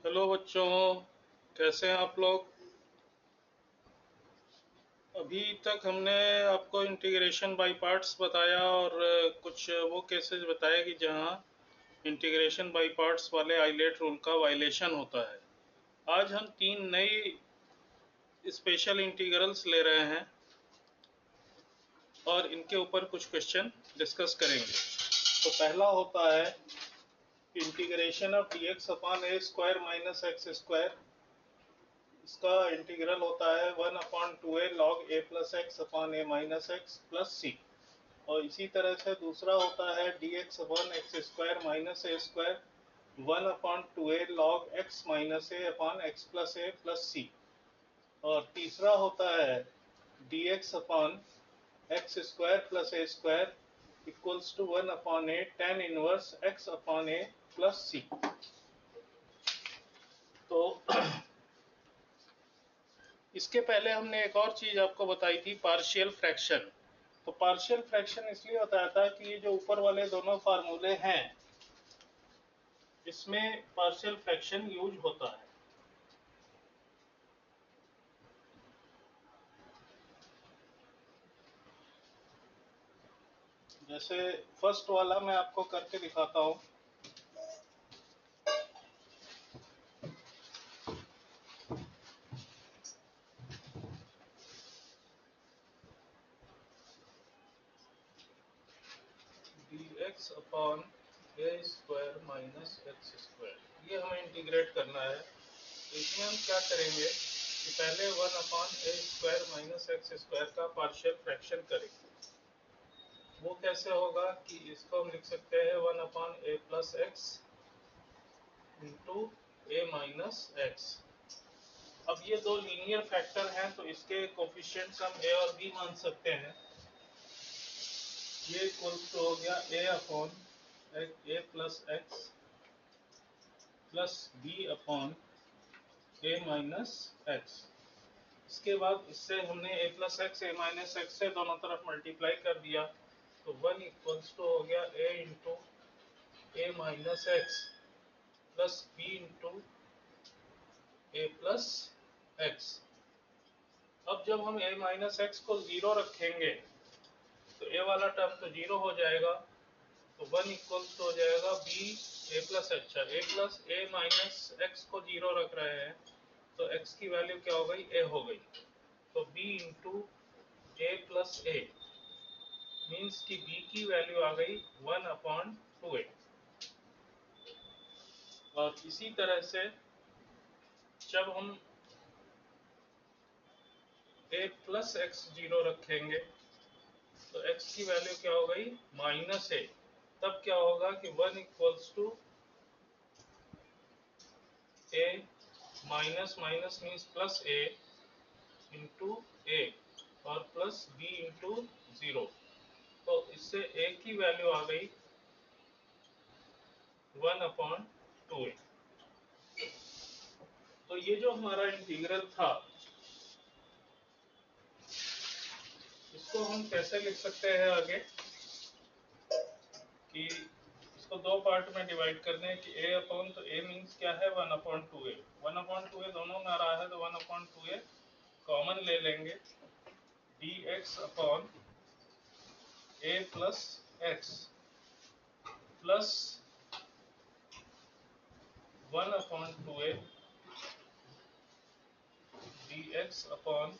Hello बच्चों, कैसे हैं आप लोग। अभी तक हमने आपको इंटीग्रेशन बाय पार्ट्स बताया और कुछ वो केसेस बताए कि जहां इंटीग्रेशन बाय पार्ट्स वाले आइलेट रूल का वायलेशन होता है। आज हम तीन नई स्पेशल इंटीग्रल्स ले रहे हैं और इनके ऊपर कुछ क्वेश्चन डिस्कस करेंगे। तो पहला होता है integration of d x upon a square minus x square. इसका इंटीग्रल होता है 1/2a log a plus x upon a minus x plus c. और इसी तरह से दूसरा होता है d x upon x square minus a square 1/2a log x minus a upon x plus c. और तीसरा होता है d x upon x square plus a square equals to 1/a tan inverse x upon a plus सी। तो इसके पहले हमने एक और चीज आपको बताई थी, पार्शियल फ्रैक्शन। तो पार्शियल फ्रैक्शन इसलिए बताया था कि ये जो ऊपर वाले दोनों फार्मूले हैं इसमें पार्शियल फ्रैक्शन यूज होता है। जैसे फर्स्ट वाला मैं आपको करके दिखाता हूं। D x upon a square minus x square, ये हमें इंटीग्रेट करना है। तो इसमें हम क्या करेंगे कि पहले 1/a square minus x square का पार्शियल फ्रैक्शन करेंगे। वो कैसे होगा कि इसको हम लिख सकते हैं 1/a plus x into a minus x. अब ये दो लीनियर फैक्टर हैं तो इसके कोफिशिएंट्स हम ए और बी मान सकते हैं। ये इक्वल्स टू हो गया a upon a plus x plus b upon a minus x. इसके बाद इससे हमने a plus x a minus x से दोनों तरफ मल्टीप्लाई कर दिया तो 1 इक्वल्स टू हो गया a into a minus x plus b into a plus x. अब जब हम ए माइनस एक्स को जीरो रखेंगे तो ए वाला टर्म तो जीरो हो जाएगा, तो 1 इक्वल्स हो जाएगा बी ए प्लस। अच्छा, ए प्लस ए माइनस एक्स को जीरो रख रहे हैं तो एक्स की वैल्यू क्या हो गई, ए हो गई। तो B into a plus A means कि बी की वैल्यू आ गई 1/2a। और इसी तरह से जब हम ए प्लस एक्स जीरो रखेंगे तो x की वैल्यू क्या हो गई, माइनस ए। तब क्या होगा कि 1 equals to a minus minus means plus a into a और प्लस बी इंटू जीरो। तो इससे ए की वैल्यू आ गई 1/2a। तो ये जो हमारा इंटीग्रल था इसको हम कैसे लिख सकते हैं आगे कि इसको दो पार्ट में डिवाइड करने हैं कि a अपॉन, तो a मीन्स क्या है 1/2a। 1/2a दोनों में आ रहा है तो 1/2a कॉमन ले लेंगे। dx upon a plus x plus 1/2a dx upon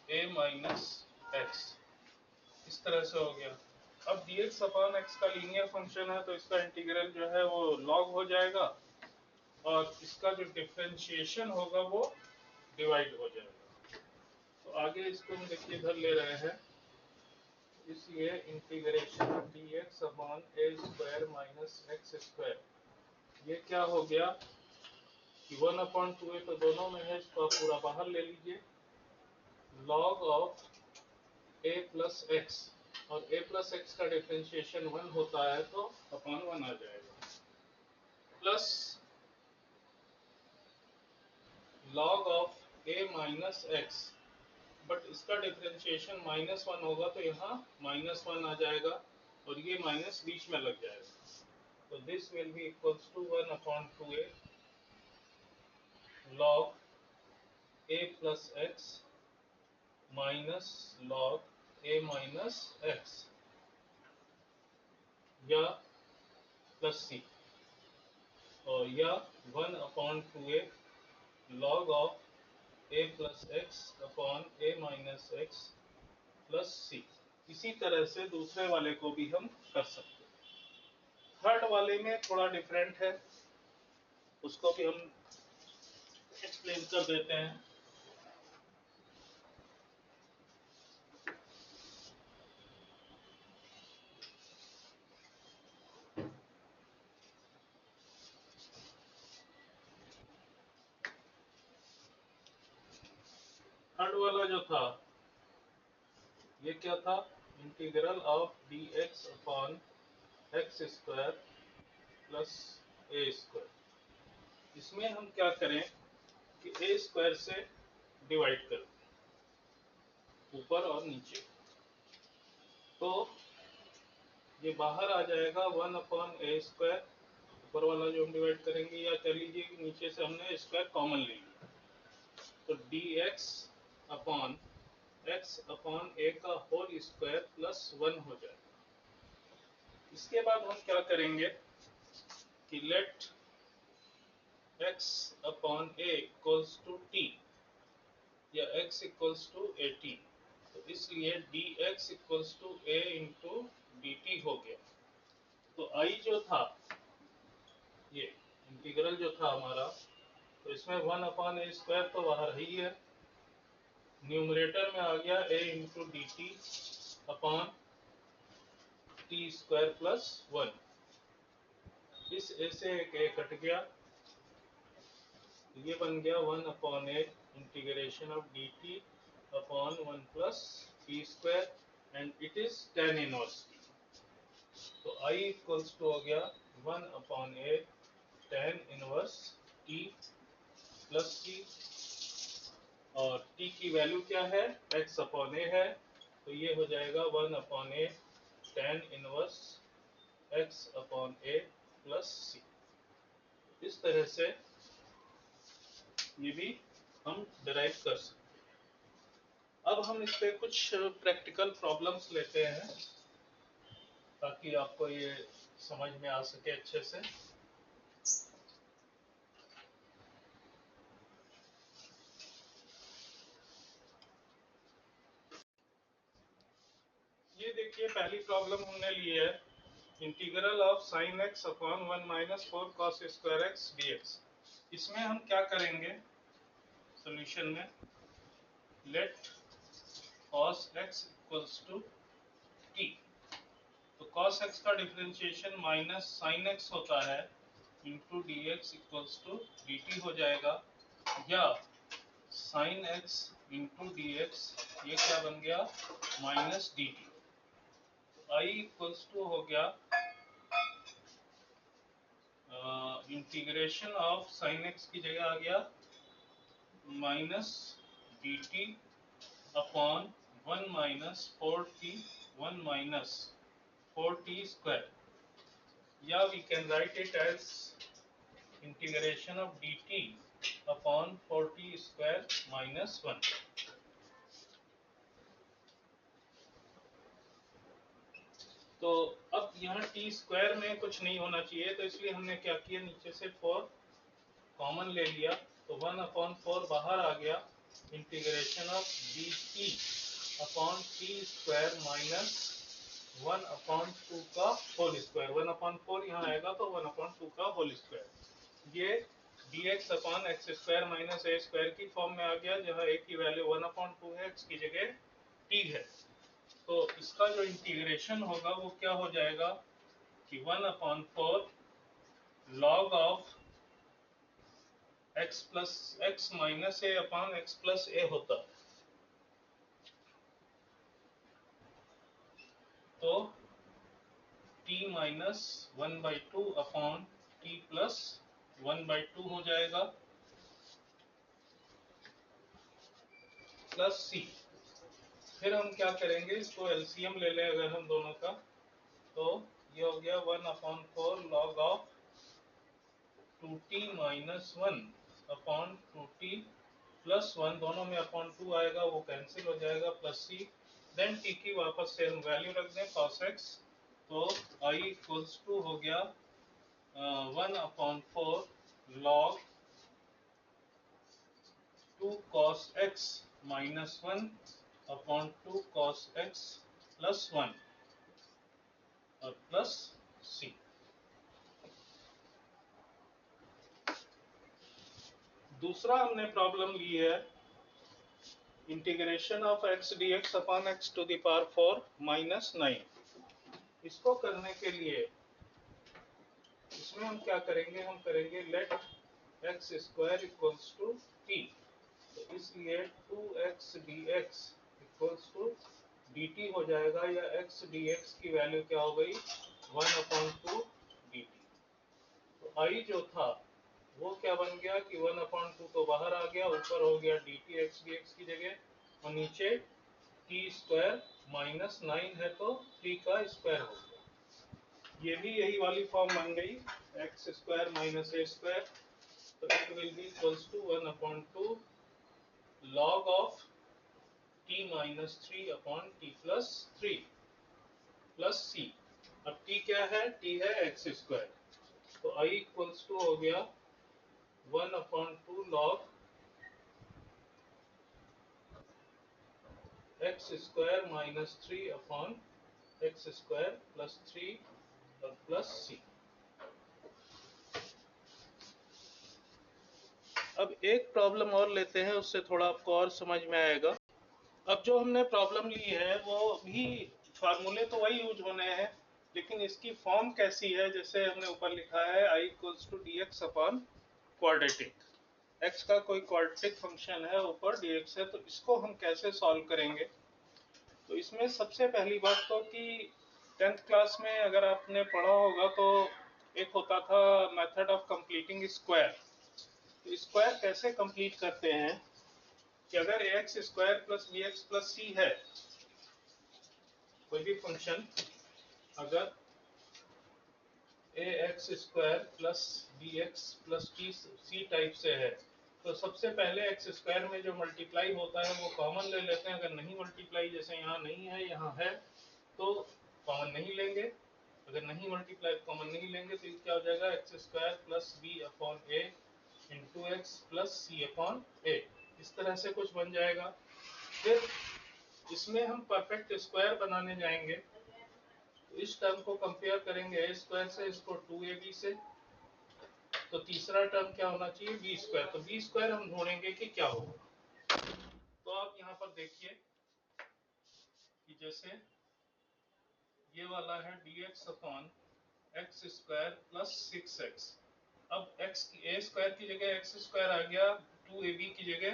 a minus x. इस तरह से हो गया। अब dx अपॉन x का लीनियर फंक्शन है तो इसका इंटीग्रल जो है वो लॉग हो जाएगा और इसका जो डिफरेंशिएशन होगा वो डिवाइड हो जाएगा। तो आगे इसको हम देखिए इधर ले रहे हैं, इसलिए integration dx upon a square minus x square, ये क्या हो गया कि 1/2a तो दोनों में है, इसको आप पूरा बाहर ले लीजिए। Log of a plus x, और a प्लस एक्स का डिफरेंशिएशन 1 होता है तो अपॉन 1 आ जाएगा, plus log of a minus x, but इसका डिफरेंशिएशन -1 होगा तो यहाँ -1 आ जाएगा और ये माइनस बीच में लग जाएगा। तो this will be equals to 1/2a plus x minus log a minus x या प्लस सी, और या 1/2a log of a plus x upon a minus x plus c. इसी तरह से दूसरे वाले को भी हम कर सकते हैं। थर्ड वाले में थोड़ा डिफरेंट है, उसको भी हम एक्सप्लेन कर देते हैं। थर्ड वाला जो था ये क्या था, integral of d x upon x square plus a square. इसमें हम क्या करें कि ए स्क्वायर से डिवाइड करें ऊपर और नीचे, तो ये बाहर आ जाएगा 1/a स्क्वायर, ऊपर वाला जो हम डिवाइड करेंगे, या कह लीजिए कि नीचे से हमने स्क्वायर कॉमन ले लिया, तो dx upon x upon a का होल स्क्वायर प्लस 1 हो जाएगा। इसके बाद हम क्या करेंगे कि let x upon a equals to t या x इक्वल्स टू 18, तो इसलिए dx equals to a into dt हो गया। तो I जो था, ये इंटीग्रल जो था हमारा, तो इसमें 1/a स्क्वायर तो बाहर ही है, न्यूमरेटर में आ गया a into D t upon T square plus 1। इस a से एक a कट गया, ये बन गया 1/a integration of D t upon 1 plus T square, and it is tan inverse t। तो I इक्वल्स टू हो गया 1/a tan inverse t plus t, और t की वैल्यू क्या है, x अपॉन a है, तो ये हो जाएगा 1/a tan inverse x upon a plus c. इस तरह से ये भी हम डिराइव कर सकते हैं। अब हम इस पे कुछ प्रैक्टिकल प्रॉब्लम्स लेते हैं ताकि आपको ये समझ में आ सके अच्छे से। ये देखिए पहली प्रॉब्लम हमने ली है, integral of sine x upon 1 minus 4 cos square x dx। इसमें हम क्या करेंगे सॉल्यूशन में, let cos x equals to t, तो cos x का डिफरेंशिएशन माइनस साइन x होता है into d x equals to d t हो जाएगा, या sine x into d x, ये क्या बन गया minus d t. I equals to हो गया इंटीग्रेशन ऑफ साइन x की जगह आ गया minus d t upon 1 minus 4t 1 minus 4t square, या we can write it as integration of dt upon 4t square minus 1। तो अब यहाँ t स्क्वायर में कुछ नहीं होना चाहिए, तो इसलिए हमने क्या किया, नीचे से 4 कॉमन ले लिया, तो 1/4 बाहर आ गया, integration of dt upon T square minus 1/2 का होल स्क्वायर। 1/4 यहाँ आएगा तो 1/2 का होल स्क्वायर। ये dx upon x square minus a square की फॉर्म में आ गया, जहाँ a की वैल्यू 1/2 है, x की जगह t है। तो इसका जो इंटीग्रेशन होगा वो क्या हो जाएगा कि 1/4 log of x plus x minus a upon x plus a होता है। तो t minus 1/2 upon t plus 1/2 हो जाएगा, प्लस सी। फिर हम क्या करेंगे, इसको एलसीएम ले लें अगर हम दोनों का, तो ये हो गया 1/4 log of 2t minus 1 upon 2t plus 1, दोनों में अपॉन 2 आएगा, वो कैंसिल हो जाएगा, प्लस सी। देन टी की वापस से हम वैल्यू रख दें cos x, तो i इक्वल्स टू हो गया 1/4 log 2 cos x minus 1/2 cos x plus 1 और प्लस सी। दूसरा हमने प्रॉब्लम ली है integration of x dx upon x to the power 4 minus 9। इसको करने के लिए इसमें हम क्या करेंगे, हम करेंगे let x square equals to t। तो इसलिए 2x dx equals to dt हो जाएगा, या x dx की वैल्यू क्या हो गई 1/2 dt। तो i जो था वो क्या बन गया कि 1/2 तो बाहर आ गया, ऊपर हो गया dt x dx की जगह, और नीचे t स्क्वायर माइनस 9 है तो 3 का स्क्वायर हो गया। ये भी यही वाली फॉर्म बन गई x square minus a square. तो it will be equals to 1/2 log of t minus 3 upon t plus 3 plus c. अब t क्या है, t है एक्स स्क्वायर, तो i इक्वल्स टू हो गया 1/2 log x square minus 3 upon x square plus 3 और plus c. अब एक प्रॉब्लम और लेते हैं, उससे थोड़ा आपको और समझ में आएगा। अब जो हमने प्रॉब्लम ली है वो भी फार्मूले तो वही यूज होने हैं, लेकिन इसकी फॉर्म कैसी है, जैसे हमने ऊपर लिखा है i equals to d x upon quadratic, x का कोई क्वाड्रेटिक फंक्शन है, ऊपर dx है, तो इसको हम कैसे सॉल्व करेंगे। तो इसमें सबसे पहली बात तो कि 10th क्लास में अगर आपने पढ़ा होगा तो एक होता था मेथड ऑफ कंप्लीटिंग स्क्वायर। तो स्क्वायर कैसे कंप्लीट करते हैं कि अगर x square plus b x plus c है, कोई भी फंक्शन अगर a x square plus b x plus t c type से है, तो सबसे पहले एक्स स्क्वायर में जो मल्टीप्लाई होता है वो कॉमन ले लेते हैं। अगर नहीं मल्टीप्लाई, जैसे यहाँ नहीं है यहाँ है, तो कॉमन नहीं लेंगे। अगर नहीं मल्टीप्लाई कॉमन नहीं लेंगे तो क्या हो जाएगा, x square plus b upon a into x plus c upon a, इस तरह से कुछ बन जाएगा। फिर इसमें हम परफेक्ट स्क्वायर बनाने जाएंगे, तो इस टर्म को कंपेयर करेंगे ए स्क्वायर से, इसको 2ab से, तो तीसरा टर्म क्या होना चाहिए बी स्क्वायर। तो बी स्क्वायर हम ढूंढेंगे कि क्या होगा। तो आप यहाँ पर देखिए कि जैसे ये वाला है dx upon x square plus 6x। अब x की ए स्क्वायर की जगह एक्स स्क्वायर आ गया, 2ab की जगह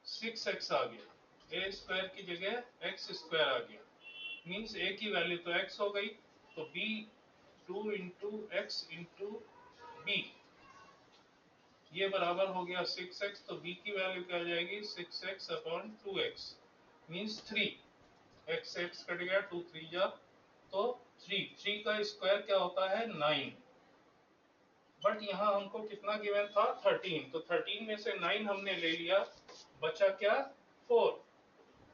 6x आ गया, ए स्क्वायर की जगह एक्स स्क्वायर आ गया, मीन्स ए की वैल्यू तो x हो गई, तो b 2 into x into b, ये बराबर हो गया 6x। तो b की वैल्यू क्या हो जाएगी 6x upon 2x, means 3। x x cut गया, 2 3 जा, तो 3 का स्क्वायर क्या होता है 9। बट यहाँ हमको कितना गिवन था 13, तो 13 में से 9 हमने ले लिया, बचा क्या 4,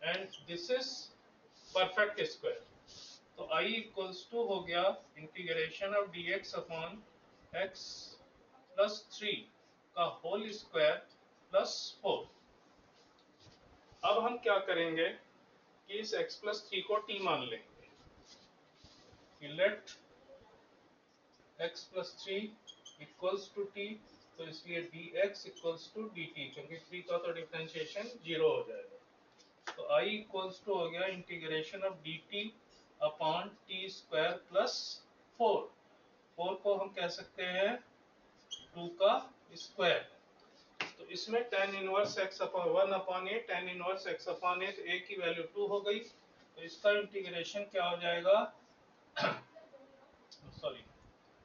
and this is perfect square. तो i इक्वल्स टू हो गया integration of dx upon x plus 3 का होल स्क्वायर प्लस 4। अब हम क्या करेंगे कि इस x प्लस 3 को t मान लेंगे, let x plus 3 equals to t, तो इसलिए dx इक्वल्स टू dt, क्योंकि 3 का तो डिफरेंशिएशन 0 हो जाएगा। तो i इक्वल्स टू हो गया integration of dt upon T square plus 4। 4 को हम कह सकते हैं 2 का स्क्वायर। तो इसमें tan inverse x upon 1 upon a, tan inverse x upon a, तो a की वैल्यू 2 हो गई, तो इसका इंटीग्रेशन क्या हो जाएगा सॉरी,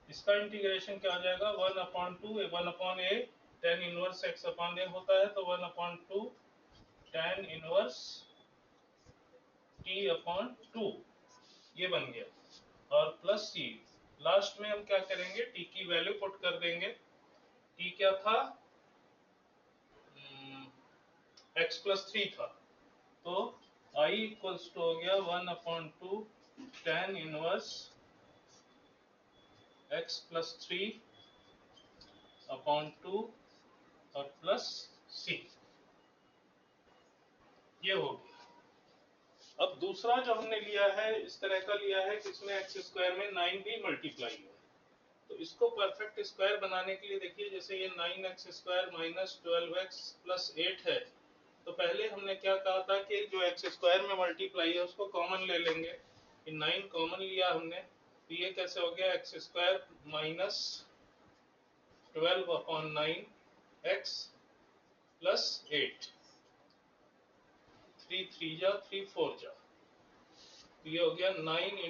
इसका इंटीग्रेशन क्या हो जाएगा 1/2, 1/a tan inverse x upon a होता है, तो 1/2 tan इनवर्स t अपॉन 2 ये बन गया, और प्लस c। लास्ट में हम क्या करेंगे, t की वैल्यू पुट कर देंगे। t क्या था x+3 था, तो I इक्वल्स टू हो गया 1/2 tan इनवर्स x+3 अपॉन 2 और प्लस c। ये हो गया। अब दूसरा जो हमने लिया है इस तरह का लिया है कि इसमें एक्स स्क्वायर में 9 भी मल्टीप्लाई है। तो इसको परफेक्ट स्क्वायर बनाने के लिए देखिए, जैसे ये 9x² माइनस 12x प्लस 8 है, तो पहले हमने क्या कहा था कि जो एक्स स्क्वायर में मल्टीप्लाई है उसको कॉमन ले लेंगे। 9 कॉमन लिया हमने, तो ये कैसे हो गया x² माइनस 12/9 x प्लस 8। 3 3 जा 3 4 जा, तो ये हो गया 9 ×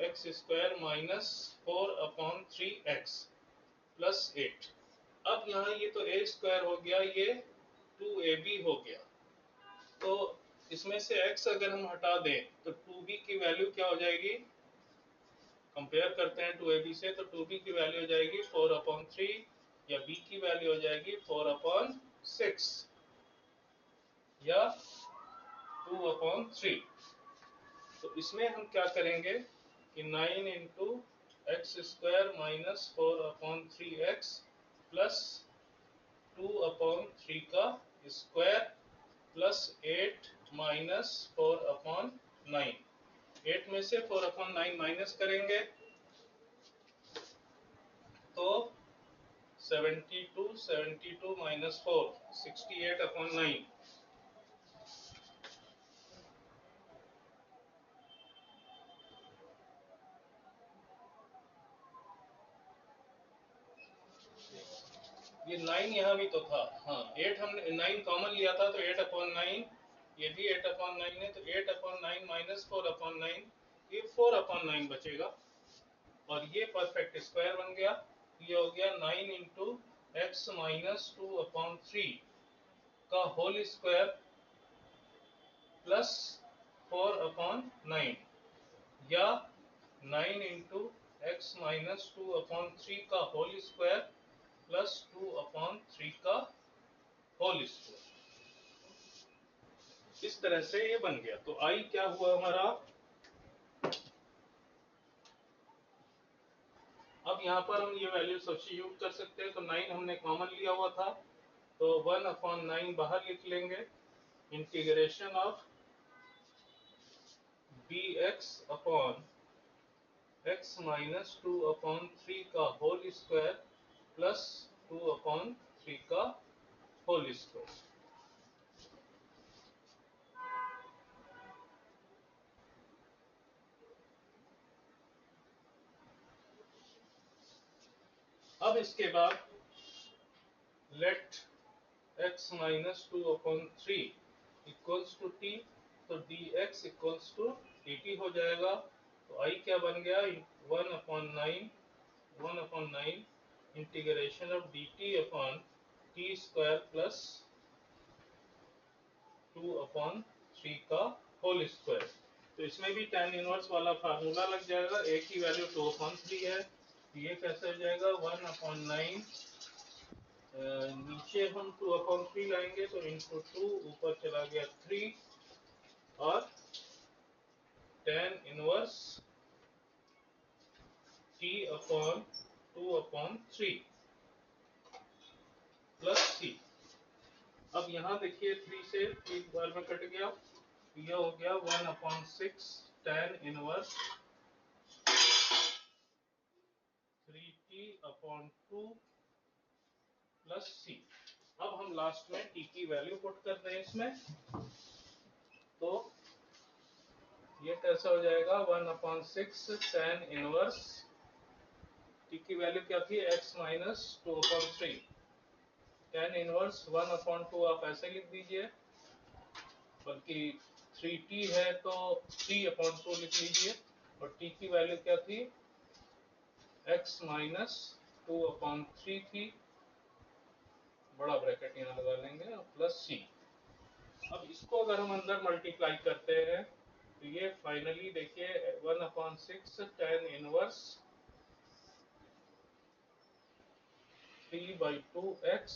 x² -4/3x प्लस 8। अब यहाँ ये तो a² हो गया, ये 2ab हो गया, तो इसमें से x अगर हम हटा दें तो 2b की वैल्यू क्या हो जाएगी, कंपेयर करते हैं 2ab से, तो 2b की वैल्यू हो जाएगी 4/3 या b की वैल्यू हो जाएगी 4/6 या 2/3। तो इसमें हम क्या करेंगे कि 9 × x² -4/3x प्लस 2/3 का स्क्वायर प्लस 8 माइनस 4/9। 8 में से 4/9 माइनस करेंगे तो 72 72 माइनस 4 68/9। ये 9 यहाँ भी तो था, हाँ 8 हमने 9 कॉमन लिया था, तो 8/9, ये भी 8/9 है, तो 8/9 माइनस 4/9, ये 4/9 बचेगा और ये परफेक्ट स्क्वायर बन गया। ये हो गया 9 × x माइनस 2/3 का होल स्क्वायर प्लस 4/9 या 9 × x माइनस 2/3 का होल स्क्वायर प्लस 2/3 का होल स्क्वायर। इस तरह से ये बन गया। तो I क्या हुआ हमारा, अब यहाँ पर हम ये वैल्यू सब्स्टिट्यूट कर सकते हैं। तो 9 हमने कॉमन लिया हुआ था, तो 1/9 बाहर लिख लेंगे, integration of dx upon x minus 2/3 का होल स्क्वायर प्लस 2/3 का होल स्क्वायर। अब इसके बाद let x minus 2/3 equals to t, तो dx इक्वल्स टू dt हो जाएगा। तो I क्या बन गया, 1/9 integration of dt upon t square plus 2/3 का होल स्क्वायर। तो इसमें भी tan इनवर्स वाला फार्मूला लग जाएगा, a की वैल्यू 2/3 है, ये कैसे हो जाएगा 1/9, नीचे हम 2/3 लाएंगे तो इंटू 2, ऊपर चला गया 3 और tan inverse t/2/3 plus c। अब यहाँ देखिए 3 से 3 बार में कट गया, यह हो गया 1/6 tan inverse 3t/2 plus c। अब हम लास्ट में t की वैल्यू पुट कर दें इसमें, तो ये कैसा हो जाएगा 1/6 tan इनवर्स, t की वैल्यू क्या थी x माइनस 2/3, tan इनवर्स 1/2 आप ऐसे लिख दीजिए, बल्कि 3t है तो 3/2 लिख लीजिए, और t की वैल्यू क्या थी x माइनस 2/3 थी, बड़ा ब्रैकेट यहाँ लगा लेंगे, और प्लस c। अब इसको अगर हम अंदर मल्टीप्लाई करते हैं तो ये फाइनली देखिए 1/6 tan इनवर्स 3/2x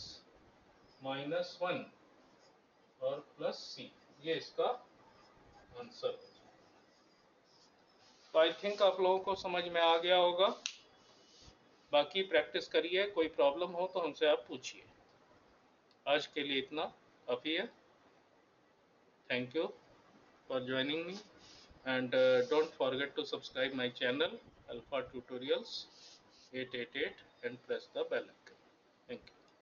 माइनस 1 और प्लस सी, ये इसका आंसर है। तो आई थिंक आप लोगों को समझ में आ गया होगा। बाकी प्रैक्टिस करिए, कोई प्रॉब्लम हो तो हमसे आप पूछिए। आज के लिए इतना काफ़ी है। Thank you for joining me, and don't forget to subscribe my channel Alpha Tutorials 888 and press the bell icon. Thank you.